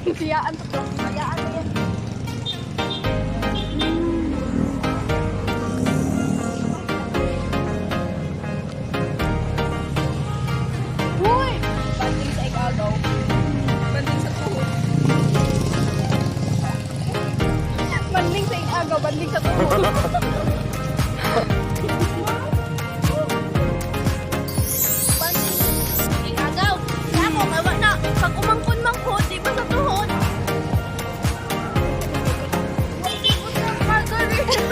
Siyaan to. Hayaan mo yan. Uy! Banding sa ikalaw. Banding sa tuhod. Banding sa ikagaw. Banding sa tuhod. Pag umangkon-mangkon, di ba sa tuhod? May ikot ng margarine.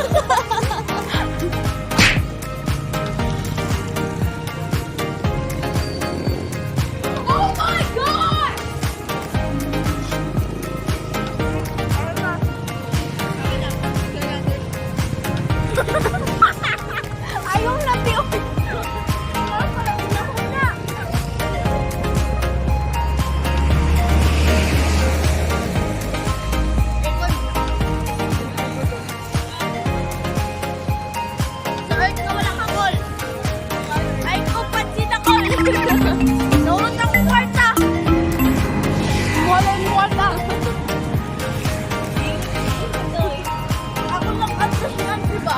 Oh my God! Ayaw na, Tio. Naulot ng kwarta. Wala. Ako lang at sasyan, diba?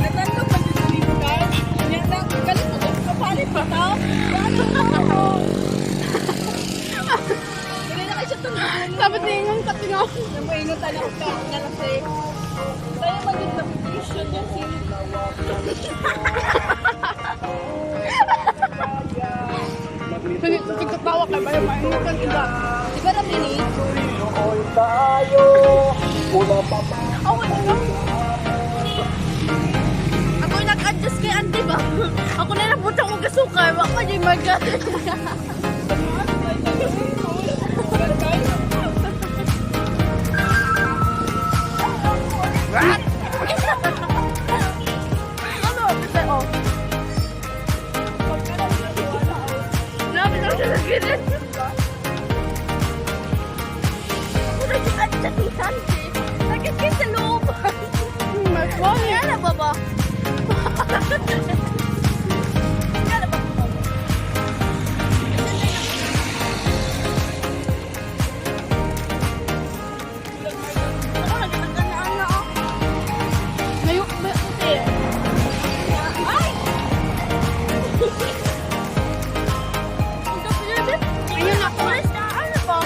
Nagtandog pa dito dito guys. Yan lang. Galit mo dito. Kapalit pa tao. Ano ako? Hindi na kayo siya tulungan. Dapat ningang katingaw. Namuingutan ako ka. Nalasi. Kaya maging reputation niya silip. Pagkatawa ka ba yung mainutan iba? Di ba namin eh? Oh, ano? Ako yung nag-adjust kay Auntie ba? Ako na napunta kong kasukay. Baka pa yung mag- What? Ano? Oh. Grabe na siya sa gilid. Pura siya adjust ni Auntie. Nagkikit sa loob. Yan na ba ba? Yan na ba ba? Ako nagkakagaan na ako. Ngayon, Ay! Ang kapilibit. Ayun ako. Ano ba?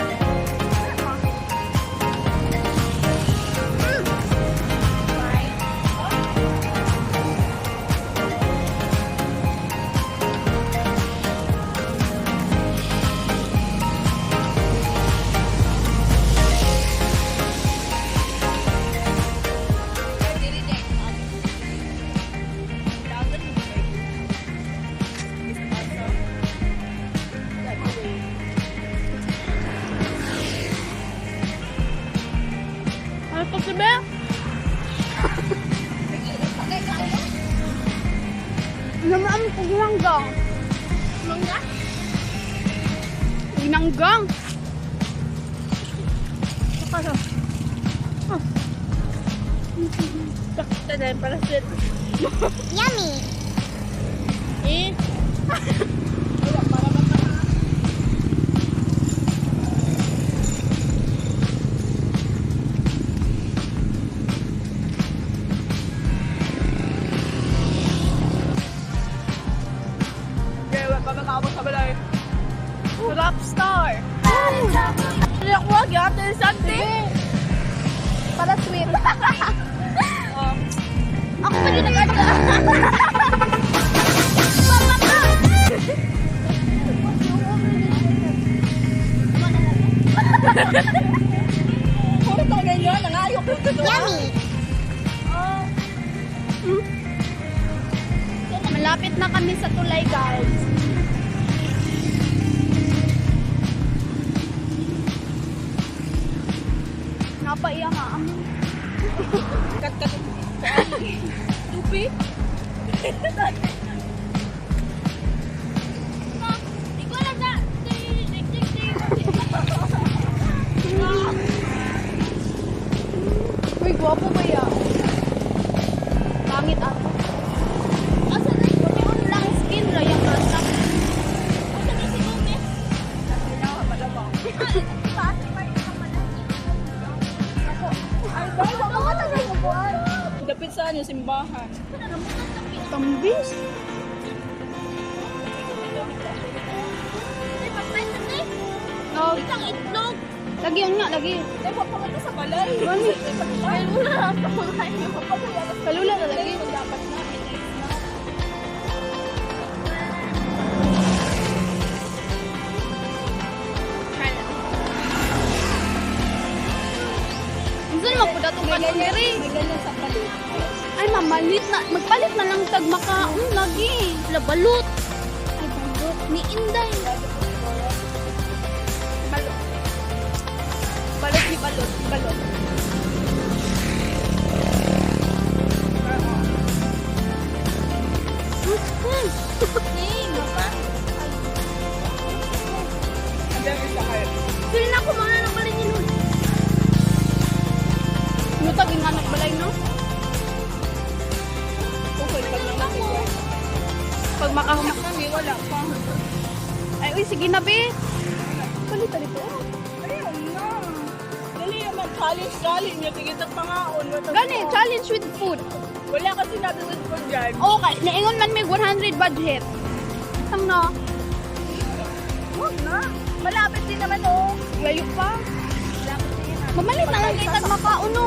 ano pa sabi? Naman ang paglanggang. Mangga? Ginanggang. Ano? Sakta na yung parasit. Yummy! Eh? Okay, wala pa nakabot sa balay. Rockstar. Hindi ako wag yan. Ito yung something. Para sweet. Ako pa din nag-adla. Puro talaga yun. Nangayo ko ito doon. Yummy! Malapit na kami sa tulay, guys. Napaiya nga amin. Kat-kat. Tupi. Ikaw lang na. Uy, gwapo ba yan? Pangit ako. Asa na yung lang skin ra yung rasa. Asa na si Gomez? Hindi na ako, madama. simbahan. Tambis. Ay, patay na ni. No, Isang itlog. lagi yun nga, lagi. Ay, papapunta sa balay. Gani. Ay, wala na ang kamay. Kalula na lagi. Dapat na, Gusto naman po datong kanon diri. may ganyan sa palit. Ay, mamalit na. Magpalit na lang tag makaon lagi. Labalot. Ay, balot. Ni Inday. Balot. Balot ni balot. Ni balot. Ning, mama. Andiyan isa kayo. Pili na ako mga nang balin yun. Nutag yung anak balay, no? Okay, pag naman Pag makahumak. kami, wala pa. Ay, uy, sige na, be. Palit, palit po. Ayun na. Dali naman, challenge niya. Sige, sa pangaon. Gani, challenge with food. Wala kasi natutunan ko dyan. Okay, naingon man may 100 budget. Sang na? Huwag na. Malapit din naman, oh. Layo pa. Malapit din naman. Mamalit na lang kay tag makaon, no?